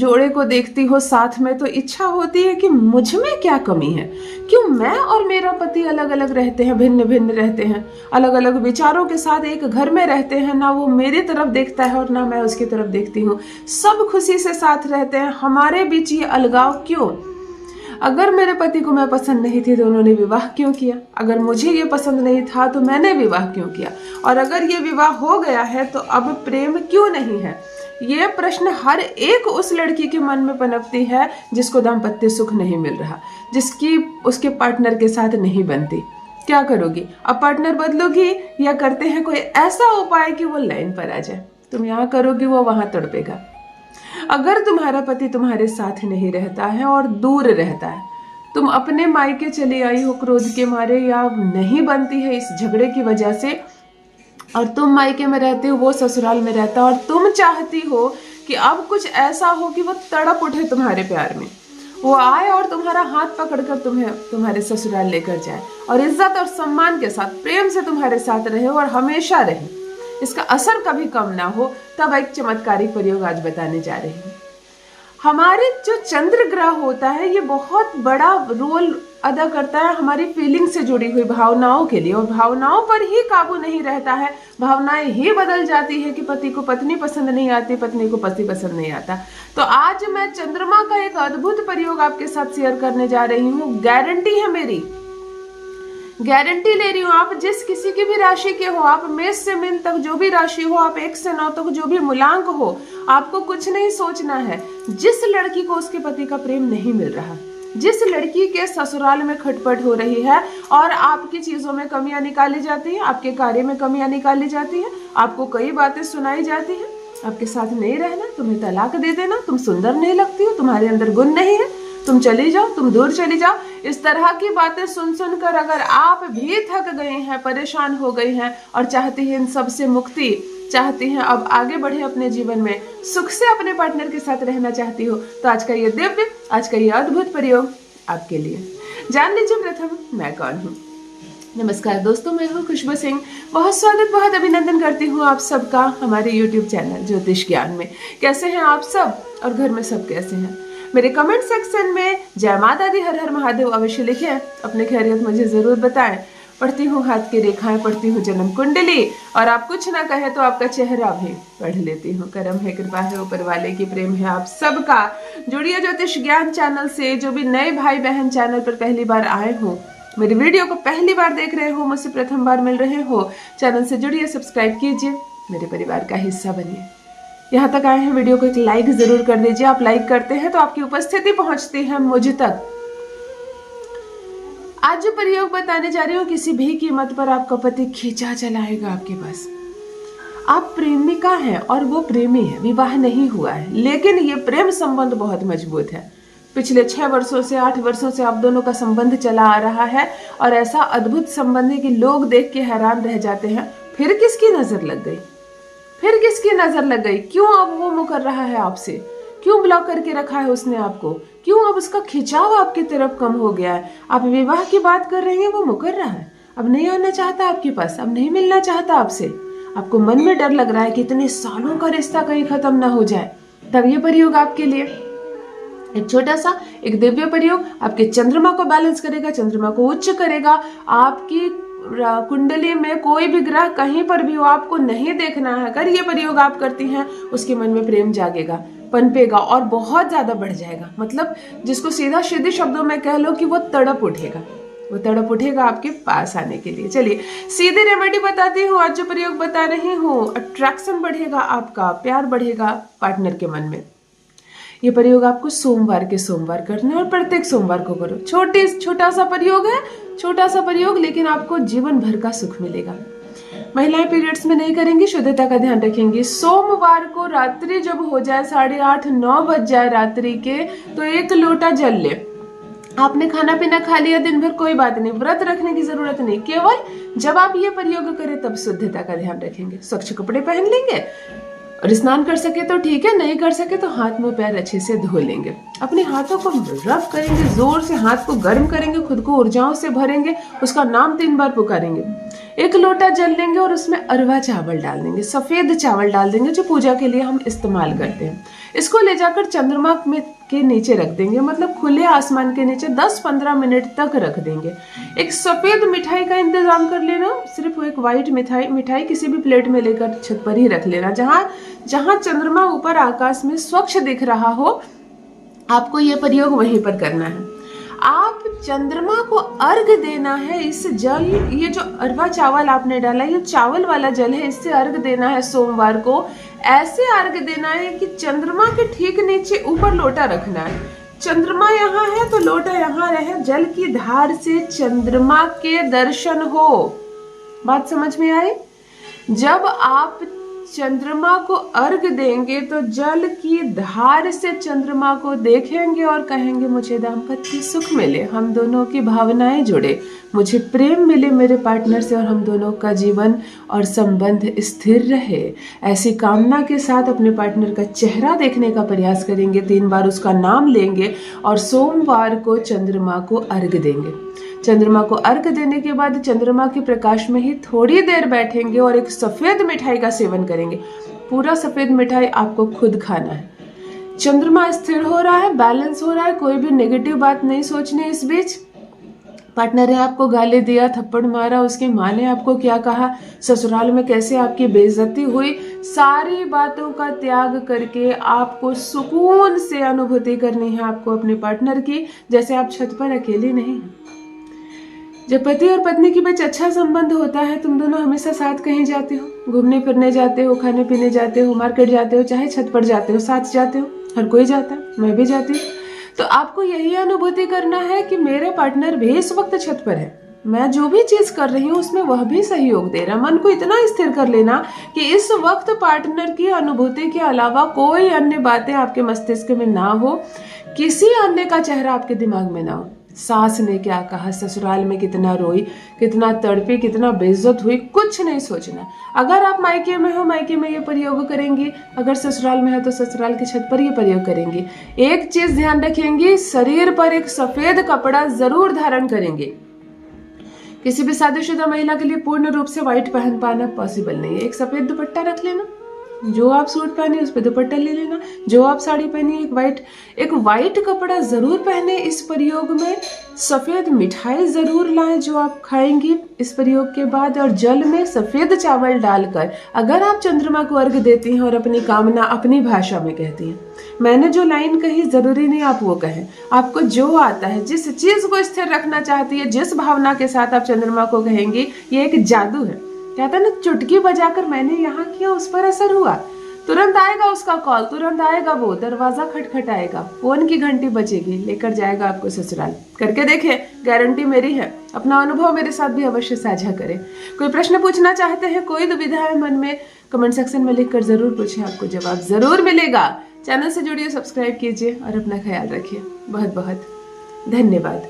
जोड़े को देखती हो साथ में तो इच्छा होती है कि मुझ में क्या कमी है, क्यों मैं और मेरा पति अलग अलग रहते हैं, भिन्न भिन्न रहते हैं, अलग अलग विचारों के साथ एक घर में रहते हैं, ना वो मेरी तरफ देखता है और ना मैं उसकी तरफ देखती हूँ, सब खुशी से साथ रहते हैं, हमारे बीच ये अलगाव क्यों? अगर मेरे पति को मैं पसंद नहीं थी तो उन्होंने विवाह क्यों किया? अगर मुझे ये पसंद नहीं था तो मैंने विवाह क्यों किया? और अगर ये विवाह हो गया है तो अब प्रेम क्यों नहीं है? ये प्रश्न हर एक उस लड़की के मन में पनपती है जिसको दाम्पत्य सुख नहीं मिल रहा, जिसकी उसके पार्टनर के साथ नहीं बनती। क्या करोगी? अब पार्टनर बदलोगी या करते हैं कोई ऐसा उपाय कि वो लाइन पर आ जाए? तुम यहाँ करोगी, वो वहां तड़पेगा। अगर तुम्हारा पति तुम्हारे साथ नहीं रहता है और दूर रहता है, तुम अपने मायके चली आई हो क्रोध के मारे या नहीं बनती है इस झगड़े की वजह से, और तुम मायके में रहते हो, वो ससुराल में रहता है, और तुम चाहती हो कि अब कुछ ऐसा हो कि वो तड़प उठे तुम्हारे प्यार में, वो आए और तुम्हारा हाथ पकड़कर तुम्हें तुम्हारे ससुराल लेकर जाए और इज्जत और सम्मान के साथ प्रेम से तुम्हारे साथ रहे और हमेशा रहे, इसका असर कभी कम ना हो, तब एक चमत्कारिक प्रयोग आज बताने जा रही हूँ। हमारे जो चंद्र ग्रह होता है ये बहुत बड़ा रोल अदा करता है हमारी फीलिंग से जुड़ी हुई भावनाओं के लिए, और भावनाओं पर ही काबू नहीं रहता है, भावनाएं ही बदल जाती है कि पति को पत्नी पसंद नहीं आती, पत्नी को पति पसंद नहीं आता। तो आज मैं चंद्रमा का एक अद्भुत प्रयोग आपके साथ शेयर करने जा रही हूँ। गारंटी है मेरी, गारंटी ले रही हूँ। आप जिस किसी की भी राशि के हो, आप मेष से मीन तक जो भी राशि हो, आप 1 से 9 तक जो भी मूलांक हो, आपको कुछ नहीं सोचना है। जिस लड़की को उसके पति का प्रेम नहीं मिल रहा, जिस लड़की के ससुराल में खटपट हो रही है और आपकी चीजों में कमियां निकाली जाती है, आपके कार्य में कमियां निकाली जाती है, आपको कई बातें सुनाई जाती है, आपके साथ नहीं रहना, तुम्हें तलाक दे देना, तुम सुंदर नहीं लगती हो, तुम्हारे अंदर गुण नहीं है, तुम चली जाओ, तुम दूर चली जाओ, इस तरह की बातें सुन सुनकर अगर आप भी थक गए हैं, परेशान हो गए हैं और चाहती हैं इन सब से मुक्ति, चाहती हैं अब आगे बढ़े अपने जीवन में, सुख से अपने पार्टनर के साथ रहना चाहती हो, तो आज का ये दिव्य, आज का ये अद्भुत प्रयोग आपके लिए। जान लीजिए प्रथम मैं कौन हूँ। नमस्कार दोस्तों, मैं हूँ खुशबू सिंह। बहुत स्वागत, बहुत अभिनंदन करती हूँ आप सबका हमारे YouTube चैनल ज्योतिष ज्ञान में। कैसे हैं आप सब और घर में सब कैसे हैं? मेरे कमेंट सेक्शन में जय माता दी, हर हर महादेव अवश्य लिखें, अपने खैरियत मुझे जरूर बताएं। पढ़ती हूँ हाथ की रेखाएं, पढ़ती हूँ जन्म कुंडली, और आप कुछ ना कहे तो आपका चेहरा भी पढ़ लेती हूँ। करम है, कृपा है ऊपर वाले की, प्रेम है आप सबका। जुड़िए ज्योतिष ज्ञान चैनल से। जो भी नए भाई बहन चैनल पर पहली बार आए हो, मेरी वीडियो को पहली बार देख रहे हो, मुझसे प्रथम बार मिल रहे हो, चैनल से जुड़िए, सब्सक्राइब कीजिए, मेरे परिवार का हिस्सा बनिए। यहाँ तक आए हैं, वीडियो को एक लाइक जरूर कर दीजिए। आप लाइक करते हैं तो आपकी उपस्थिति पहुंचती है मुझ तक। आज जो प्रयोग बताने जा रही हूँ, किसी भी कीमत पर आपका पति खींचा चलाएगा आपके पास। आप प्रेमिका हैं और वो प्रेमी है, विवाह नहीं हुआ है, लेकिन ये प्रेम संबंध बहुत मजबूत है। पिछले 6 वर्षों से 8 वर्षों से आप दोनों का संबंध चला आ रहा है, और ऐसा अद्भुत संबंध है कि लोग देख के हैरान रह जाते हैं, फिर किसकी नजर लग गई, फिर किसकी नजर लग गई, क्यों अब वो मुकर रहा है आपसे, क्यों ब्लॉक करके रखा है उसने आपको, क्यों अब उसका खिंचाव आपकी तरफ कम हो गया है। आप विवाह की बात कर रहे हैं, वो मुकर रहा है, अब नहीं आना चाहता आपके पास, अब नहीं मिलना चाहता आपसे, आपको मन में डर लग रहा है कि इतने सालों का रिश्ता कहीं खत्म ना हो जाए। तब ये प्रयोग आपके लिए एक छोटा सा, एक दिव्य प्रयोग आपके चंद्रमा को बैलेंस करेगा, चंद्रमा को उच्च करेगा। आपकी कुंडली में कोई भी ग्रह कहीं पर भी हो, आपको नहीं देखना है। अगर ये प्रयोग आप करती हैं, उसके मन में प्रेम जागेगा, पनपेगा और बहुत ज्यादा बढ़ जाएगा। मतलब जिसको सीधा सीधे शब्दों में कह लो कि वो तड़प उठेगा, वो तड़प उठेगा आपके पास आने के लिए। चलिए सीधे रेमेडी बताती हूँ। आज जो प्रयोग बता रही हूँ, अट्रैक्शन बढ़ेगा, आपका प्यार बढ़ेगा पार्टनर के मन में। ये प्रयोग आपको सोमवार के सोमवार करना है और प्रत्येक सोमवार को करो। छोटा सा प्रयोग है, छोटा सा प्रयोग, लेकिन आपको जीवन भर का सुख मिलेगा। महिलाएं पीरियड्स में नहीं करेंगी, शुद्धता का ध्यान रखेंगी। सोमवार को रात्रि जब हो जाए 8:30-9 बज जाए रात्रि के, तो 1 लोटा जल ले। आपने खाना पीना खा लिया दिन भर, कोई बात नहीं, व्रत रखने की जरूरत नहीं। केवल जब आप ये प्रयोग करें तब शुद्धता का ध्यान रखेंगे। स्वच्छ कपड़े पहन लेंगे और स्नान कर सके तो ठीक है, नहीं कर सके तो हाथ मुंह पैर अच्छे से धो लेंगे। अपने हाथों को रब करेंगे, जोर से हाथ को गर्म करेंगे, खुद को ऊर्जाओं से भरेंगे, उसका नाम 3 बार पुकारेंगे। 1 लोटा जल लेंगे और उसमें अरवा चावल डाल देंगे, सफेद चावल डाल देंगे, जो पूजा के लिए हम इस्तेमाल करते हैं। इसको ले जाकर चंद्रमा में के नीचे रख देंगे, मतलब खुले आसमान के नीचे 10-15 मिनट तक रख देंगे। एक सफेद मिठाई का इंतजाम कर लेना, सिर्फ एक वाइट मिठाई किसी भी प्लेट में लेकर छत पर ही रख लेना, जहां चंद्रमा ऊपर आकाश में स्वच्छ दिख रहा हो। आपको ये प्रयोग वहीं पर करना है। आप चंद्रमा को अर्घ देना है। इस जल, ये जो अरवा चावल आपने डाला, ये चावल वाला जल है, इससे अर्घ देना है सोमवार को। ऐसे अर्घ देना है कि चंद्रमा के ठीक नीचे ऊपर लोटा रखना है। चंद्रमा यहाँ है तो लोटा यहाँ रहे, जल की धार से चंद्रमा के दर्शन हो। बात समझ में आई? जब आप चंद्रमा को अर्घ देंगे तो जल की धार से चंद्रमा को देखेंगे और कहेंगे मुझे दाम्पत्य सुख मिले, हम दोनों की भावनाएं जुड़े, मुझे प्रेम मिले मेरे पार्टनर से और हम दोनों का जीवन और संबंध स्थिर रहे। ऐसी कामना के साथ अपने पार्टनर का चेहरा देखने का प्रयास करेंगे, 3 बार उसका नाम लेंगे और सोमवार को चंद्रमा को अर्घ देंगे। चंद्रमा को अर्घ देने के बाद चंद्रमा के प्रकाश में ही थोड़ी देर बैठेंगे और एक सफेद मिठाई का सेवन करेंगे। पूरा सफेद मिठाई आपको खुद खाना है। चंद्रमा स्थिर हो रहा है, बैलेंस हो रहा है, कोई भी नेगेटिव बात नहीं सोचनी। इस बीच पार्टनर ने आपको गाली दिया, थप्पड़ मारा, उसकी माँ ने आपको क्या कहा, ससुराल में कैसे आपकी बेइज्जती हुई, सारी बातों का त्याग करके आपको सुकून से अनुभूति करनी है आपको अपने पार्टनर की, जैसे आप छत पर अकेले नहीं हैं। जब पति और पत्नी के बीच अच्छा संबंध होता है, तुम दोनों हमेशा साथ कहीं जाते हो, घूमने फिरने जाते हो, खाने पीने जाते हो, मार्केट जाते हो, चाहे छत पर जाते हो, साथ जाते हो, हर कोई जाता है, मैं भी जाती हूँ। तो आपको यही अनुभूति करना है कि मेरे पार्टनर भी इस वक्त छत पर है, मैं जो भी चीज कर रही हूँ उसमें वह भी सहयोग दे रहा है। मन को इतना स्थिर कर लेना कि इस वक्त पार्टनर की अनुभूति के अलावा कोई अन्य बातें आपके मस्तिष्क में ना हो, किसी अन्य का चेहरा आपके दिमाग में ना हो। सास ने क्या कहा, ससुराल में कितना रोई, कितना तड़पी, कितना बेइज्जत हुई, कुछ नहीं सोचना। अगर आप मायके में हो, मायके में ये प्रयोग करेंगी, अगर ससुराल में है तो ससुराल की छत पर ये प्रयोग करेंगी। एक चीज ध्यान रखेंगी, शरीर पर एक सफेद कपड़ा जरूर धारण करेंगे। किसी भी शादीशुदा महिला के लिए पूर्ण रूप से व्हाइट पहन पाना पॉसिबल नहीं है। एक सफेद दुपट्टा रख लेना, जो आप सूट पहने उस पर दुपट्टा ले लेना, जो आप साड़ी पहनी एक वाइट कपड़ा जरूर पहने। इस प्रयोग में सफेद मिठाई जरूर लाएं जो आप खाएंगी इस प्रयोग के बाद, और जल में सफेद चावल डालकर अगर आप चंद्रमा को अर्घ देती हैं और अपनी कामना अपनी भाषा में कहती हैं। मैंने जो लाइन कही जरूरी नहीं आप वो कहें, आपको जो आता है, जिस चीज को स्थिर रखना चाहती है, जिस भावना के साथ आप चंद्रमा को कहेंगी, ये एक जादू है। कहता है ना, चुटकी बजाकर मैंने यहाँ किया उस पर असर हुआ, तुरंत आएगा उसका कॉल, तुरंत आएगा वो, दरवाजा खटखटाएगा, फोन की घंटी बजेगी, लेकर जाएगा आपको ससुराल। करके देखें, गारंटी मेरी है। अपना अनुभव मेरे साथ भी अवश्य साझा करें। कोई प्रश्न पूछना चाहते हैं, कोई दुविधा है मन में, कमेंट सेक्शन में लिखकर जरूर पूछें, आपको जवाब जरूर मिलेगा। चैनल से जुड़िए, सब्सक्राइब कीजिए और अपना ख्याल रखिए। बहुत बहुत धन्यवाद।